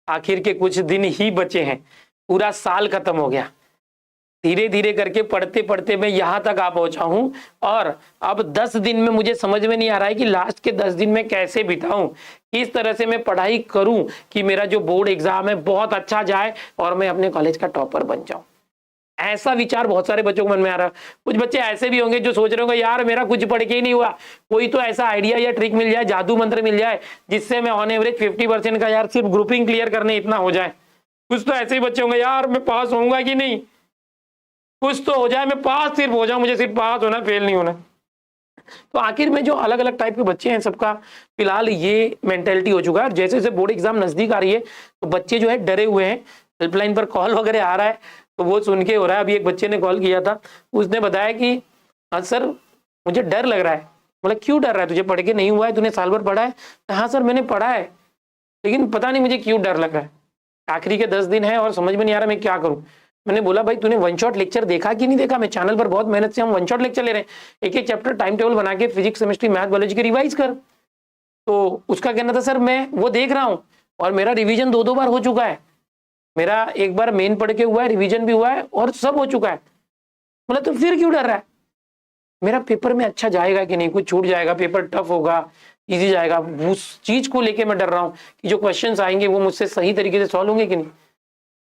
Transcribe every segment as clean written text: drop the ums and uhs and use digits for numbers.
आखिर के कुछ दिन ही बचे हैं, पूरा साल खत्म हो गया। धीरे धीरे करके पढ़ते पढ़ते मैं यहाँ तक आ पहुंचा हूं और अब 10 दिन में मुझे समझ में नहीं आ रहा है कि लास्ट के 10 दिन में कैसे बिताऊं, किस तरह से मैं पढ़ाई करूं कि मेरा जो बोर्ड एग्जाम है बहुत अच्छा जाए और मैं अपने कॉलेज का टॉपर बन जाऊं। ऐसा विचार बहुत सारे बच्चों के मन में आ रहा है। कुछ बच्चे ऐसे भी होंगे जो सोच रहे होंगे यार मेरा कुछ पढ़ के ही नहीं हुआ, कोई तो ऐसा आइडिया या ट्रिक मिल जाए, जादू मंत्र मिल जाए जिससे मैं ऑन एवरेज 50% का यार सिर्फ ग्रुपिंग क्लियर करने इतना हो जाए। कुछ तो ऐसे ही बच्चे होंगे यार मैं पास होऊंगा कि नहीं, कुछ तो हो जाए, मैं पास सिर्फ हो जाऊं, मुझे सिर्फ पास होना, फेल नहीं होना। तो आखिर में जो अलग अलग टाइप के बच्चे हैं सबका फिलहाल ये मेंटेलिटी हो चुका है। जैसे जैसे बोर्ड एग्जाम नजदीक आ रही है तो बच्चे जो है डरे हुए हैं। हेल्पलाइन पर कॉल वगैरह आ रहा है तो वो सुन के हो रहा है। अभी एक बच्चे ने कॉल किया था, उसने बताया कि हाँ सर मुझे डर लग रहा है। मतलब क्यों डर रहा है, तुझे पढ़ के नहीं हुआ है, तूने साल भर पढ़ा है? हाँ सर मैंने पढ़ा है लेकिन पता नहीं मुझे क्यों डर लग रहा है, आखिरी के 10 दिन है और समझ में नहीं आ रहा मैं क्या करूं। मैंने बोला भाई तूने वन शॉट लेक्चर देखा कि नहीं देखा? मैं चैनल पर बहुत मेहनत से हम वन शॉट लेक्चर ले रहे हैं, एक एक चैप्टर टाइम टेबल बना के फिजिक्स केमिस्ट्री मैथ बायोलॉजी के रिवाइज कर। तो उसका कहना था सर मैं वो देख रहा हूँ और मेरा रिवीजन 2-2 बार हो चुका है, मेरा एक बार मेन पढ़ के हुआ है, रिवीजन भी हुआ है और सब हो चुका है। बोला तो फिर क्यों डर रहा है? मेरा पेपर में अच्छा जाएगा कि नहीं, कुछ छूट जाएगा, पेपर टफ होगा इजी जाएगा, उस चीज को लेके मैं डर रहा हूँ कि जो क्वेश्चंस आएंगे वो मुझसे सही तरीके से सॉल्व होंगे कि नहीं।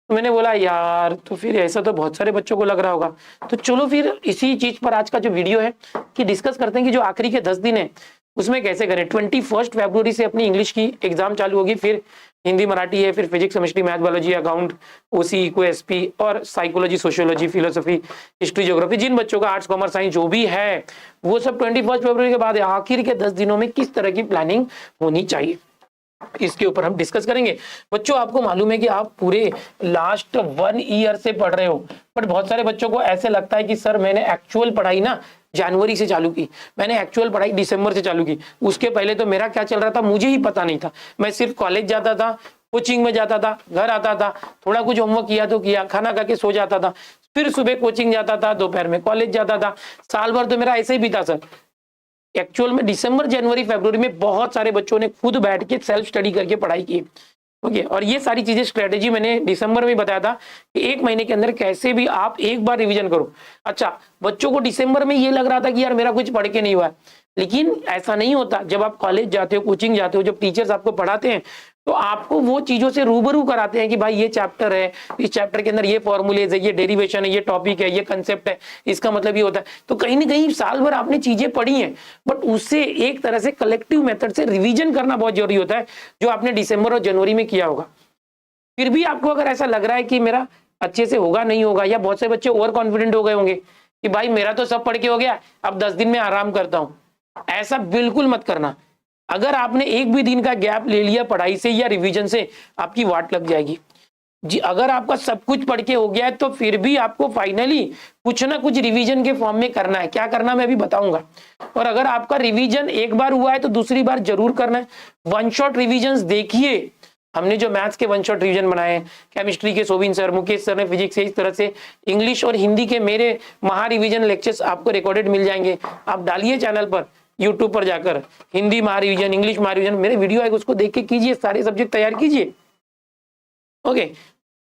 तो मैंने बोला यार तो फिर ऐसा तो बहुत सारे बच्चों को लग रहा होगा, तो चलो फिर इसी चीज पर आज का जो वीडियो है कि डिस्कस करते हैं कि जो आखिरी के 10 दिन है उसमें कैसे करें। 21 फरवरी से अपनी इंग्लिश की एग्जाम चालू होगी, फिर हिंदी मराठी है, फिर physics chemistry math biology account OC eco SP और psychology sociology philosophy history geography. जिन बच्चों का आर्ट्स कॉमर्स साइंस जो भी है वो सब 21 फरवरी के बाद आखिर के 10 दिनों में किस तरह की प्लानिंग होनी चाहिए इसके ऊपर हम डिस्कस करेंगे। बच्चों आपको मालूम है कि आप पूरे लास्ट 1 ईयर से पढ़ रहे हो, बट बहुत सारे बच्चों को ऐसे लगता है कि सर मैंने एक्चुअल पढ़ाई ना जनवरी से चालू की, मैंने एक्चुअल पढ़ाई दिसंबर से चालू की, उसके पहले तो मेरा क्या चल रहा था मुझे ही पता नहीं था। मैं सिर्फ कॉलेज जाता था, कोचिंग में जाता था, घर आता था, थोड़ा कुछ होमवर्क किया तो किया, खाना खा के सो जाता था, फिर सुबह कोचिंग जाता था, दोपहर में कॉलेज जाता था। साल भर तो मेरा ऐसे ही बीता सर। एक्चुअल में दिसंबर जनवरी फरवरी में बहुत सारे बच्चों ने खुद बैठ के सेल्फ स्टडी करके पढ़ाई की। ओके, और ये सारी चीजें स्ट्रेटेजी मैंने दिसंबर में बताया था कि 1 महीने के अंदर कैसे भी आप एक बार रिवीजन करो। अच्छा, बच्चों को दिसंबर में ये लग रहा था कि यार मेरा कुछ पढ़ के नहीं हुआ है, लेकिन ऐसा नहीं होता। जब आप कॉलेज जाते हो, कोचिंग जाते हो, जब टीचर्स आपको पढ़ाते हैं तो आपको वो चीजों से रूबरू कराते हैं कि भाई ये चैप्टर है, इस चैप्टर के अंदर ये फॉर्मूलेज है, ये डेरिवेशन है, ये टॉपिक है, ये कंसेप्ट है, इसका मतलब ये होता है। तो कहीं ना कहीं साल भर आपने चीजें पढ़ी हैं, बट उससे एक तरह से कलेक्टिव मेथड से रिवीजन करना बहुत जरूरी होता है, जो आपने दिसंबर और जनवरी में किया होगा। फिर भी आपको अगर ऐसा लग रहा है कि मेरा अच्छे से होगा नहीं होगा, या बहुत से बच्चे ओवर कॉन्फिडेंट हो गए होंगे कि भाई मेरा तो सब पढ़ के हो गया, अब 10 दिन में आराम करता हूं, ऐसा बिल्कुल मत करना। अगर आपने एक भी दिन का गैप ले लिया पढ़ाई से या रिवीजन से, आपकी वाट लग जाएगी जी। अगर आपका सब कुछ पढ़ के हो गया है तो फिर भी आपको फाइनली कुछ ना कुछ रिवीजन के फॉर्म में करना है। क्या करना मैं अभी बताऊंगा। और अगर आपका रिवीजन एक बार हुआ है तो दूसरी बार जरूर करना है। वन शॉट रिविजन देखिए, हमने जो मैथ्स के वन शॉट रिवीजन बनाए हैं, केमिस्ट्री के सोबिन सर, मुकेश सर ने फिजिक्स से, इस तरह से इंग्लिश और हिंदी के मेरे महा रिवीजन लेक्चर्स आपको रिकॉर्डेड मिल जाएंगे। आप डालिए चैनल पर, यूट्यूब पर जाकर हिंदी महारिविजन, इंग्लिश महारिविजन, मेरे वीडियो आएगा उसको देख के कीजिए, सारे सब्जेक्ट तैयार कीजिए। ओके,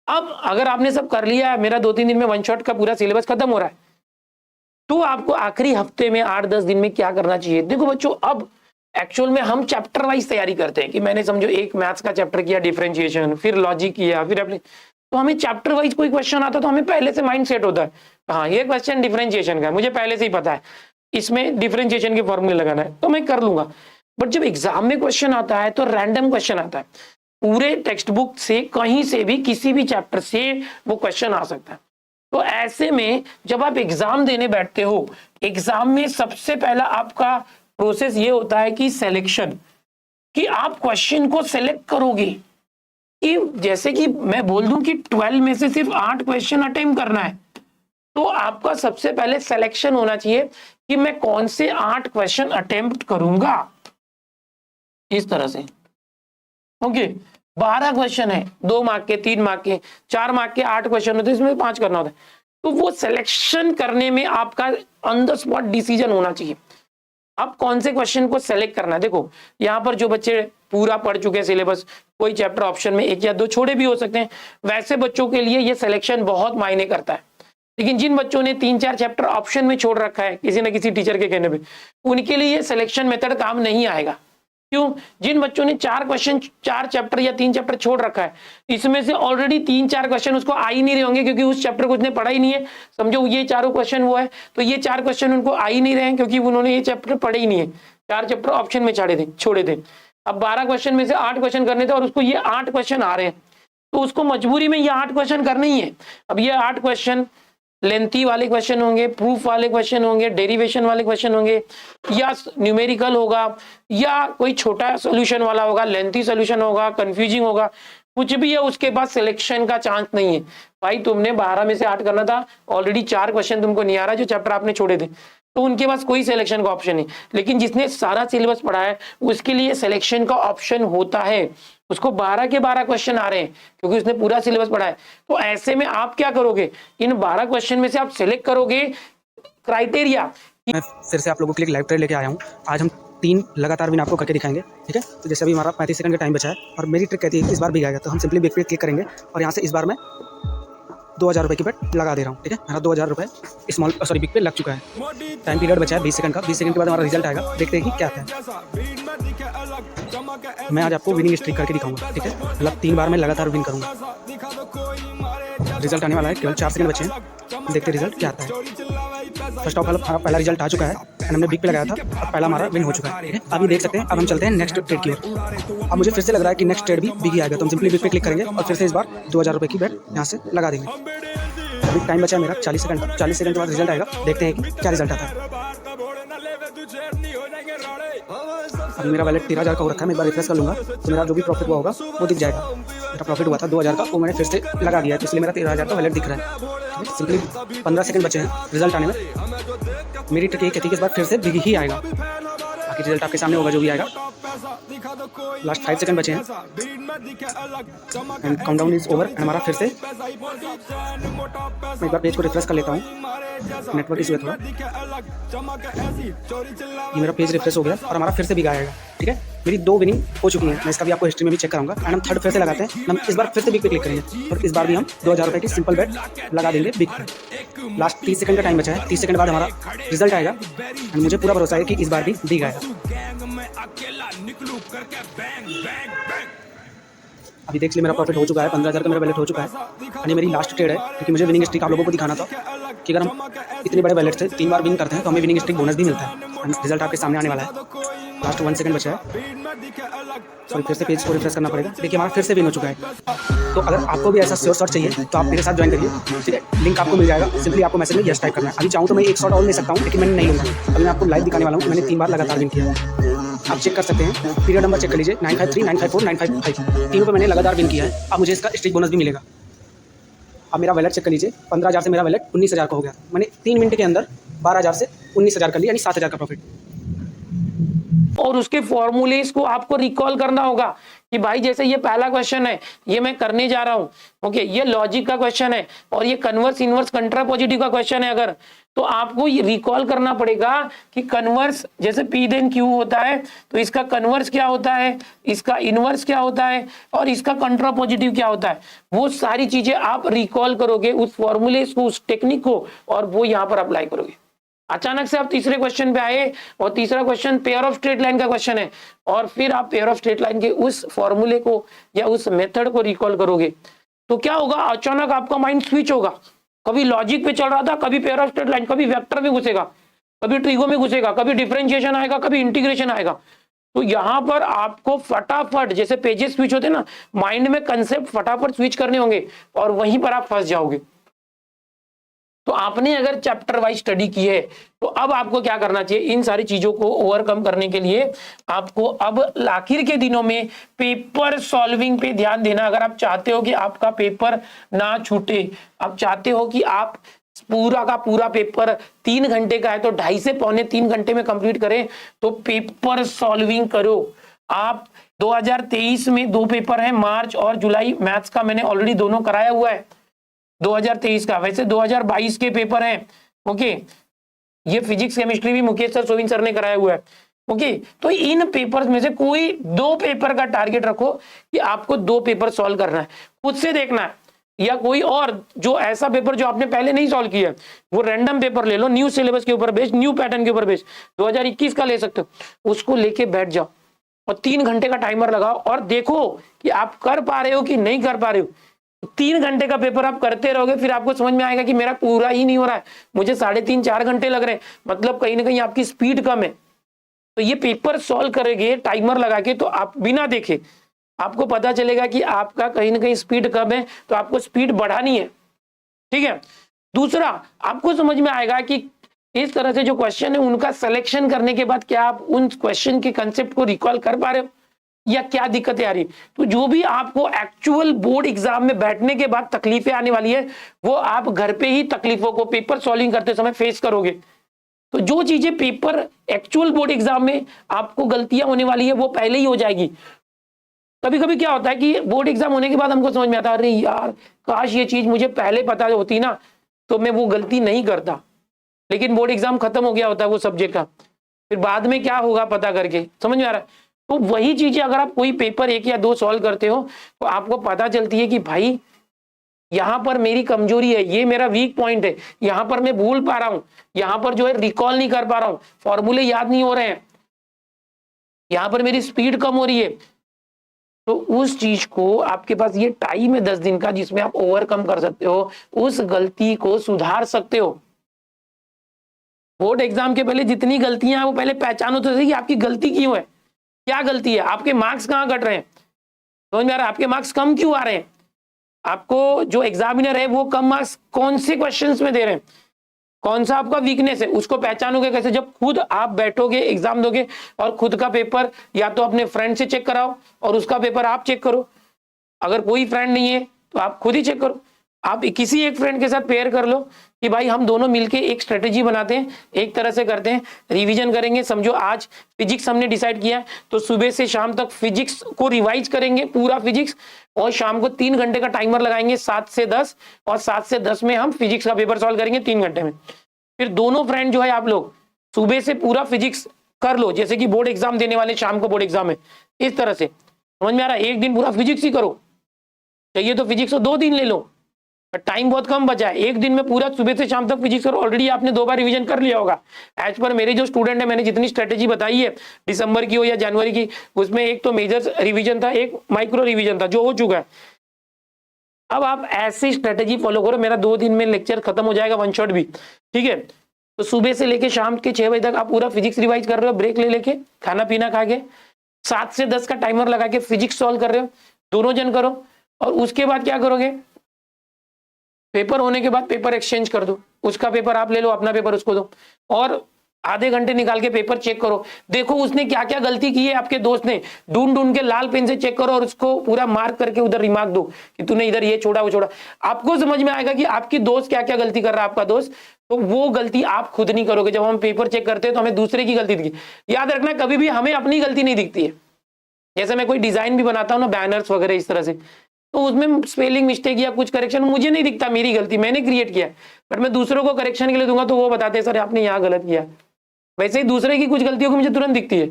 अब अगर आपने सब कर लिया है, मेरा 2-3 दिन में वन शॉट का पूरा सिलेबस खत्म हो रहा है, तो आपको आखिरी हफ्ते में 8-10 दिन में क्या करना चाहिए। देखो बच्चों, अब एक्चुअल में हम चैप्टर वाइज तैयारी करते हैं कि मैंने समझो एक मैथ्स का चैप्टर किया डिफरेंशिएशन, फिर लॉजिक किया, फिर अपने, तो हमें चैप्टर वाइज कोई क्वेश्चन आता तो हमें पहले से माइंड सेट होता है, हाँ ये क्वेश्चन डिफरेंशिएशन का है, मुझे पहले से ही पता है, इसमें डिफरेंशिएशन के फॉर्मूले लगाना है तो मैं कर लूंगा। बट जब एग्जाम में क्वेश्चन आता है तो रैंडम क्वेश्चन आता है, पूरे टेक्स्ट बुक से कहीं से भी किसी भी चैप्टर से वो क्वेश्चन आ सकता है। तो ऐसे में जब आप एग्जाम देने बैठते हो, एग्जाम में सबसे पहला आपका प्रोसेस ये होता है कि सिलेक्शन, कि आप क्वेश्चन को सिलेक्ट करोगे। कि जैसे कि मैं बोल दूं कि 12 में से सिर्फ 8 क्वेश्चन अटेम्प्ट करना है, तो आपका सबसे पहले सिलेक्शन होना चाहिए कि मैं कौन से 8 क्वेश्चन अटेम्प्ट करूंगा, इस तरह से। ओके, 12 क्वेश्चन है, 2 मार्क के, 3 मार्क के, 4 मार्क के 8 क्वेश्चन होते हैं, इसमें 5 करना होता है। तो वो सिलेक्शन करने में आपका ऑन द स्पॉट डिसीजन होना चाहिए अब कौन से क्वेश्चन को सेलेक्ट करना है। देखो यहाँ पर जो बच्चे पूरा पढ़ चुके हैं सिलेबस, कोई चैप्टर ऑप्शन में 1 या 2 छोड़े भी हो सकते हैं, वैसे बच्चों के लिए ये सिलेक्शन बहुत मायने करता है। लेकिन जिन बच्चों ने 3-4 चैप्टर ऑप्शन में छोड़ रखा है किसी न किसी टीचर के कहने पे, उनके लिए ये सिलेक्शन मेथड काम नहीं आएगा। क्यों? जिन बच्चों ने 4 चैप्टर या 3 चैप्टर छोड़ रखा है, इसमें से ऑलरेडी 3-4 क्वेश्चन उसको आ ही नहीं रहे होंगे, क्योंकि उस चैप्टर को उसने पढ़ा ही नहीं है। समझो ये चारों क्वेश्चन वो है, तो ये 4 क्वेश्चन उनको आ ही नहीं रहे हैं, क्योंकि उन्होंने ये चैप्टर पढ़े ही नहीं है। 4 चैप्टर ऑप्शन में छोड़े थे। अब 12 क्वेश्चन में से 8 क्वेश्चन करने थे और उसको ये 8 क्वेश्चन आ रहे हैं, तो उसको मजबूरी में ये 8 क्वेश्चन करने ही है। अब ये 8 क्वेश्चन लेंथी वाले क्वेश्चन होंगे, प्रूफ वाले क्वेश्चन होंगे, डेरिवेशन वाले क्वेश्चन होंगे, या न्यूमेरिकल होगा, या कोई छोटा सॉल्यूशन वाला होगा, लेंथी सॉल्यूशन होगा, कंफ्यूजिंग होगा, कुछ भी है, उसके बाद सिलेक्शन का चांस नहीं है। भाई तुमने 12 में से 8 करना था, ऑलरेडी 4 क्वेश्चन तुमको नहीं आ रहा जो चैप्टर आपने छोड़े थे, तो उनके पास कोई सिलेक्शन का ऑप्शन नहीं। लेकिन जिसने सारा सिलेबस पढ़ा है उसके लिए सिलेक्शन का ऑप्शन होता है। उसको 12 के 12 क्वेश्चन आ रहे हैं क्योंकि उसने पूरा सिलेबस पढ़ा है। तो ऐसे में आप क्या करोगे, इन 12 क्वेश्चन में से आप सिलेक्ट करोगे क्राइटेरिया। मैं फिर से आप लोगों के लिए लाइव ट्रेड लेके आया हूँ। आज हम 3 लगातार विन आपको करके दिखाएंगे, ठीक है। तो जैसे अभी हमारा 35 सेकंड का टाइम बचा है और मेरी ट्रिक कहती है कि इस बार भी आएगा, तो हम सिंपली बिग पे क्लिक करेंगे और यहाँ से इस बार मैं 2000 रुपये की बेट लगा दे रहा हूँ, ठीक है। मेरा 2000 रुपये बिग पे लग चुका है। टाइम पीरियड बचा है 20 सेकंड का। 20 सेकंड के बाद हमारा रिजल्ट आएगा, देखते हैं कि क्या है। मैं आज आपको विनिंग स्ट्रीक करके दिखाऊंगा, ठीक है। मतलब 3 बार मैं लगातार विन करूंगा। रिजल्ट आने वाला है, केवल 4 सेकंड बचे हैं, देखते हैं रिजल्ट क्या आता है। फर्स्ट ऑफ ऑल हमारा पहला रिजल्ट आ चुका है, हमने बिग पे लगाया था और पहला हमारा विन हो चुका है, ठीक है। अभी देख सकते हैं। अब हम चलते हैं नेक्स्ट ट्रेड की ओर। अब मुझे फिर से लग रहा है कि नेक्स्ट ट्रेड भी बिग ही आएगा, तो हम सिंपली बिग पे क्लिक करेंगे और फिर से इस बार 2000 रुपये की बेट यहाँ से लगा देंगे। अभी टाइम बचा है मेरा 40 सेकंड। 40 सेकंड के बाद रिजल्ट आएगा, देखते हैं कि क्या रिजल्ट आता है। अभी मेरा वैलेट 13,000 का हो रखा है। मैं एक बार रिफ्रेश कर लूँगा तो मेरा जो भी प्रॉफिट हुआ होगा वो दिख जाएगा। मेरा प्रॉफिट हुआ था 2000 का, वो मैंने फिर से लगा दिया है, तो इसलिए मेरा 13,000 का वैलेट दिख रहा है। सिंपली 15 सेकंड बचे हैं रिजल्ट आने में। मेरी ट्रिक ये कहती है कि इस बार फिर से बिग ही आएगा। बाकी रिजल्ट आपके सामने होगा जो भी आएगा। लास्ट 5 सेकंड बचे हैं एंड काउंटडाउन इज ओवर। हमारा फिर से मैं एक बार पेज को रिफ्रेश कर लेता हूँ, नेटवर्क इशू है थोड़ा। ये मेरा पेज रिफ्रेश हो गया और हमारा फिर से बिग आएगा, ठीक है। मेरी 2 विनिंग हो चुकी हैं, मैं इसका भी आपको हिस्ट्री में भी चेक कराऊंगा। एंड हम थर्ड फिर से लगाते हैं। हम इस बार फिर से बिग पे क्लिक करेंगे और इस बार भी हम 2000 रुपये की सिंपल बेट लगा देंगे बिग पे। लास्ट 30 सेकंड का टाइम बचा है। 30 सेकंड बाद हमारा रिजल्ट आएगा एंड मुझे पूरा भरोसा है कि इस बार भी बिग आएगा। अभी देख लीजिए मेरा प्रॉफिट हो चुका है, 15,000 का मेरा वैलेट हो चुका है। और ये मेरी लास्ट ट्रेड है, क्योंकि मुझे विनिंग स्ट्रीक आप लोगों को दिखाना था कि अगर हम इतने बड़े वैलेट से 3 बार विन करते हैं तो हमें विनिंग स्ट्रीक बोनस भी मिलता है। रिजल्ट आपके सामने आने वाला है। लास्ट 1 सेकंड बचा है। सॉरी, फिर से पेज को रिफ्रेश करना पड़ेगा। देखिए हमारा फिर से विन हो चुका है। तो अगर आपको भी ऐसा श्योर शॉट चाहिए तो आप मेरे साथ ज्वाइन करिए, ठीक है। लिंक आपको मिल जाएगा, सिंपली आपको मैसेज में यस टाइप करना है। अभी चाहूँ तो मैं 1 शॉट और ले सकता हूँ, लेकिन मैंने नहीं लूँगा। अभी मैं आपको लाइव दिखाने वाला हूँ, मैंने 3 बार लगातार विन किया है। आप चेक कर सकते हैं, पीरियड नंबर चेक कर लीजिए, 953, 954, 955, तीनों पे मैंने लगातार विन किया है। अब मुझे इसका स्ट्रीक बोनस भी मिलेगा। अब मेरा वैलेट चेक कर लीजिए, 15,000 से मेरा वैलेट 19,000 का हो गया। मैंने 3 मिनट के अंदर 12,000 से 19,000 कर लिया, यानी 7,000 का प्रॉफिट। और उसके फॉर्मूलेस को आपको रिकॉल करना होगा कि भाई जैसे ये पहला क्वेश्चन है, ये मैं करने जा रहा हूं, ओके, ये लॉजिक का क्वेश्चन है और ये कन्वर्स इनवर्स कंट्रापोजिटिव का क्वेश्चन है। अगर तो आपको ये रिकॉल करना पड़ेगा कि कन्वर्स जैसे P देन Q होता है तो इसका कन्वर्स क्या होता है, इसका इनवर्स क्या होता है और इसका कंट्रापोजिटिव क्या होता है। वो सारी चीजें आप रिकॉल करोगे, उस फॉर्मूलेस को, उस टेक्निक को, और वो यहाँ पर अप्लाई करोगे। अचानक से आप तीसरे क्वेश्चन पे आए और तीसरा question pair of straight line का क्वेश्चन है और फिर आप पेयर ऑफ स्ट्रेट लाइन के उस फॉर्मूले को या उस मेथड को रिकॉल करोगे तो क्या होगा, अचानक आपका माइंड स्विच होगा। कभी लॉजिक पे चल रहा था, कभी पेयर ऑफ स्ट्रेट लाइन, कभी वेक्टर में घुसेगा, कभी ट्रिगो में घुसेगा, कभी डिफरेंशिएशन आएगा, कभी इंटीग्रेशन आएगा। तो यहाँ पर आपको फटाफट, जैसे पेजेस स्विच होते हैं ना, माइंड में कंसेप्ट फटाफट स्विच करने होंगे और वहीं पर आप फंस जाओगे। तो आपने अगर चैप्टर वाइज स्टडी की है तो अब आपको क्या करना चाहिए, इन सारी चीजों को ओवरकम करने के लिए आपको अब आखिर के दिनों में पेपर सॉल्विंग पे ध्यान देना। अगर आप चाहते हो कि आपका पेपर ना छूटे, आप चाहते हो कि आप पूरा का पूरा पेपर 3 घंटे का है तो 2.5 से पौने 3 घंटे में कंप्लीट करें, तो पेपर सॉल्विंग करो। आप 2023 में 2 पेपर हैं, मार्च और जुलाई, मैथ्स का मैंने ऑलरेडी दोनों कराया हुआ है 2023 का। वैसे 2022 के पेपर हैं, ओके, ये फिजिक्स केमिस्ट्री भी मुकेश सर, सोविन सर ने कराया हुआ है। ओके, तो इन पेपर्स में से कोई 2 पेपर का टारगेट रखो कि आपको 2 पेपर सॉल्व करना है, खुद से देखना है, या कोई और जो ऐसा पेपर जो आपने पहले नहीं सॉल्व किया वो रैंडम पेपर ले लो, न्यू सिलेबस के ऊपर बेस्ड, न्यू पैटर्न के ऊपर बेस्ड, 2021 का ले सकते हो, उसको लेके बैठ जाओ और 3 घंटे का टाइमर लगाओ और देखो कि आप कर पा रहे हो कि नहीं कर पा रहे हो। 3 घंटे का पेपर आप करते रहोगे, फिर आपको समझ में आएगा कि मेरा पूरा ही नहीं हो रहा है, मुझे 3.5-4 घंटे लग रहे हैं, मतलब कहीं ना कहीं आपकी स्पीड कम है। तो ये पेपर सॉल्व करेंगे टाइमर लगा के, तो आप बिना देखे आपको पता चलेगा कि आपका कहीं ना कहीं स्पीड कम है, तो आपको स्पीड बढ़ानी है। ठीक है, दूसरा आपको समझ में आएगा कि इस तरह से जो क्वेश्चन है उनका सिलेक्शन करने के बाद क्या आप उन क्वेश्चन के कंसेप्ट को रिकॉल कर पा रहे हो या क्या दिक्कतें आ रही। तो जो भी आपको एक्चुअल बोर्ड एग्जाम में बैठने के बाद तकलीफें आने वाली है, वो आप घर पे ही तकलीफों को पेपर सॉल्विंग करते समय फेस करोगे। तो जो चीजें पेपर एक्चुअल बोर्ड एग्जाम में आपको गलतियां होने वाली है वो पहले ही हो जाएगी। कभी कभी क्या होता है कि बोर्ड एग्जाम होने के बाद हमको समझ में आता है, अरे यार काश ये चीज मुझे पहले पता होती ना, तो मैं वो गलती नहीं करता। लेकिन बोर्ड एग्जाम खत्म हो गया होता है वो सब्जेक्ट का, फिर बाद में क्या होगा पता करके, समझ में आ रहा है। तो वही चीजें अगर आप कोई पेपर 1 या 2 सॉल्व करते हो तो आपको पता चलती है कि भाई यहां पर मेरी कमजोरी है, ये मेरा वीक पॉइंट है, यहां पर मैं भूल पा रहा हूं, यहां पर जो है रिकॉल नहीं कर पा रहा हूं, फॉर्मूले याद नहीं हो रहे हैं, यहां पर मेरी स्पीड कम हो रही है। तो उस चीज को आपके पास ये टाइम है 10 दिन का जिसमें आप ओवरकम कर सकते हो, उस गलती को सुधार सकते हो। बोर्ड एग्जाम के पहले जितनी गलतियां हैं वो पहले पहचानो तो सही कि आपकी गलती क्यों है, क्या गलती है, आपके मार्क्स कहां घट रहे हैं, समझ में आ रहा है, आपके मार्क्स कम क्यों आ रहे हैं, आपको जो एग्जामिनर है वो कम मार्क्स कौन से क्वेश्चंस में दे रहे हैं, कौन सा आपका वीकनेस है, उसको पहचानोगे कैसे, जब खुद आप बैठोगे एग्जाम दोगे और खुद का पेपर या तो अपने फ्रेंड से चेक कराओ और उसका पेपर आप चेक करो, अगर कोई फ्रेंड नहीं है तो आप खुद ही चेक करो, आप किसी एक फ्रेंड के साथ पेयर कर लो कि भाई हम दोनों मिलके एक स्ट्रेटेजी बनाते हैं, एक तरह से करते हैं, रिवीजन करेंगे। समझो आज फिजिक्स हमने डिसाइड किया है तो सुबह से शाम तक फिजिक्स को रिवाइज करेंगे पूरा फिजिक्स, और शाम को 3 घंटे का टाइमर लगाएंगे 7 से 10, और 7 से 10 में हम फिजिक्स का पेपर सॉल्व करेंगे 3 घंटे में। फिर दोनों फ्रेंड जो है आप लोग सुबह से पूरा फिजिक्स कर लो, जैसे कि बोर्ड एग्जाम देने वाले शाम को बोर्ड एग्जाम है, इस तरह से, समझ में आ रहा है। एक दिन पूरा फिजिक्स ही करो, चाहिए तो फिजिक्स को 2 दिन ले लो, टाइम बहुत कम बचा है, एक दिन में पूरा सुबह से शाम तक फिजिक्स करो। ऑलरेडी आपने 2 बार रिवीजन कर लिया होगा। एज पर मेरे जो स्टूडेंट है, मैंने जितनी स्ट्रेटेजी बताई है दिसंबर की हो या जनवरी की, उसमें एक तो मेजर रिवीजन था, एक माइक्रो रिवीजन था जो हो चुका है। अब आप ऐसी स्ट्रेटेजी फॉलो करो, मेरा 2 दिन में लेक्चर खत्म हो जाएगा, 1 शॉट भी, ठीक है। तो सुबह से लेके शाम के 6 बजे तक आप पूरा फिजिक्स रिवाइज कर रहे हो, ब्रेक ले लेके, खाना पीना खा के, 7 से 10 का टाइमर लगा के फिजिक्स सॉल्व कर रहे हो, दोनों जन करो। और उसके बाद क्या करोगे, पेपर होने के बाद पेपर एक्सचेंज कर दो, उसका पेपर आप ले लो, अपना पेपर उसको दो, और आधे घंटे निकाल के पेपर चेक करो, देखो उसने क्या क्या गलती की है, आपके दोस्त ने, ढूंढ ढूंढ के लाल पेन से चेक करो और उसको पूरा मार्क करके उधर रिमार्क दो कि तूने इधर ये छोड़ा वो छोड़ा। आपको समझ में आएगा कि आपकी दोस्त क्या क्या गलती कर रहा है, आपका दोस्त, तो वो गलती आप खुद नहीं करोगे। जब हम पेपर चेक करते हैं तो हमें दूसरे की गलती दिखी, याद रखना कभी भी हमें अपनी गलती नहीं दिखती है। जैसे मैं कोई डिजाइन भी बनाता हूँ ना, बैनर्स वगैरह इस तरह से, तो उसमें स्पेलिंग मिस्टेक या कुछ करेक्शन मुझे नहीं दिखता, मेरी गलती, मैंने क्रिएट किया, बट मैं दूसरों को करेक्शन के लिए दूंगा तो वो बताते हैं सर आपने यहाँ गलत किया। वैसे ही दूसरे की कुछ गलतियों को मुझे तुरंत दिखती है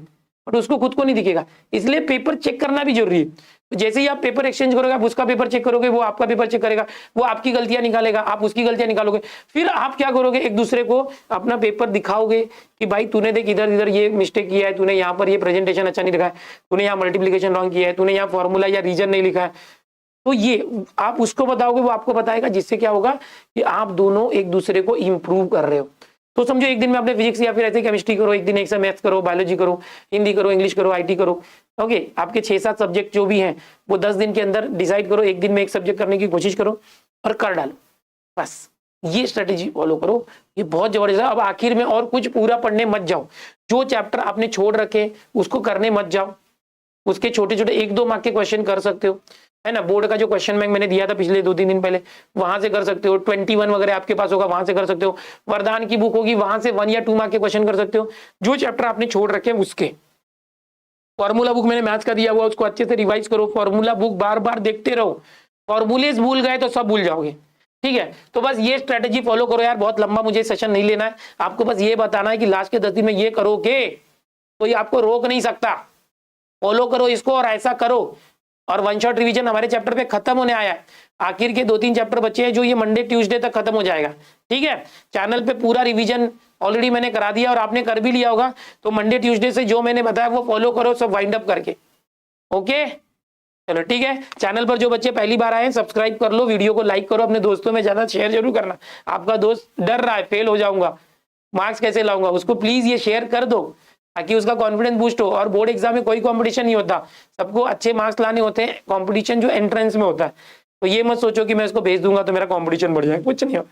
बट उसको खुद को नहीं दिखेगा, इसलिए पेपर चेक करना भी जरूरी है। तो जैसे ही आप पेपर एक्सचेंज करोगे, आप उसका पेपर चेक करोगे, वो आपका पेपर चेक करेगा, वो आपकी गलतियां निकालेगा, आप उसकी गलतियां निकालोगे, फिर आप क्या करोगे, एक दूसरे को अपना पेपर दिखाओगे कि भाई तूने देख इधर इधर ये मिस्टेक किया है, तूने यहाँ पर ये प्रेजेंटेशन अच्छा नहीं लिखा है, तूने यहाँ मल्टीप्लीकेशन रॉन्ग किया है, तूने यहाँ फॉर्मूला या रीजन नहीं लिखा है। तो ये आप उसको बताओगे, वो आपको बताएगा, जिससे क्या होगा कि आप दोनों एक दूसरे को इंप्रूव कर रहे हो। तो समझो एक दिन में आपने फिजिक्स या फिर ऐसे केमिस्ट्री करो, एक दिन एक से मैथ्स करो, बायोलॉजी करो, हिंदी करो, इंग्लिश करो, आईटी करो, ओके। आपके 6-7 सब्जेक्ट जो भी हैं वो 10 दिन के अंदर डिसाइड करो, एक दिन में एक सब्जेक्ट करने की कोशिश करो और कर डालो, बस ये स्ट्रेटेजी फॉलो करो, ये बहुत जबरदस्त है। अब आखिर में और कुछ पूरा पढ़ने मत जाओ, जो चैप्टर आपने छोड़ रखे उसको करने मत जाओ, उसके छोटे छोटे 1-2 मार्क के क्वेश्चन कर सकते हो, है ना। बोर्ड का जो क्वेश्चन बैंक मैंने दिया था पिछले 2-3 दिन पहले, वहां से कर सकते हो। 21 वगैरह आपके पास होगा, वहां से कर सकते हो। वरदान की बुक होगी, वहां से 1 या 2 मार्क के क्वेश्चन कर सकते हो। जो चैप्टर आपने छोड़ रखे उसके, फॉर्मूला बुक मैंने मैथ्स का दिया हुआ, उसको अच्छे से रिवाइज करो, फॉर्मूला बुक बार बार देखते रहो। फॉर्मूलेज भूल गए तो सब भूल जाओगे, ठीक है, तो बस ये स्ट्रेटेजी फॉलो करो यार, बहुत लंबा मुझे सेशन नहीं लेना है, आपको बस ये बताना है कि लास्ट के 10 दिन में ये करोगे तो ये आपको रोक नहीं सकता। फॉलो करो इसको और ऐसा करो। और वन शॉट रिवीजन हमारे चैप्टर पे खत्म होने आया है, आखिर के 2-3 चैप्टर बचे हैं जो ये मंडे ट्यूसडे तक खत्म हो जाएगा। ठीक है, चैनल पे पूरा रिवीजन ऑलरेडी मैंने करा दिया और आपने कर भी लिया होगा, तो मंडे ट्यूसडे से जो मैंने बताया वो फॉलो करो सब वाइंड अप करके। ओके चलो ठीक है, चैनल पर जो बच्चे पहली बार आए हैं सब्सक्राइब कर लो, वीडियो को लाइक करो, अपने दोस्तों में ज्यादा शेयर जरूर करना। आपका दोस्त डर रहा है फेल हो जाऊंगा, मार्क्स कैसे लाऊंगा, उसको प्लीज ये शेयर कर दो ताकि उसका कॉन्फिडेंस बूस्ट हो। और बोर्ड एग्जाम में कोई कंपटीशन नहीं होता, सबको अच्छे मार्क्स लाने होते हैं, कंपटीशन जो एंट्रेंस में होता है। तो ये मत सोचो कि मैं इसको भेज दूंगा तो मेरा कंपटीशन बढ़ जाएगा, कुछ नहीं होगा।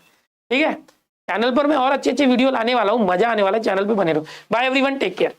ठीक है, चैनल पर मैं और अच्छे अच्छे वीडियो लाने वाला हूँ, मजा आने वाला है, चैनल पे बने रहो। Bye everyone, take care.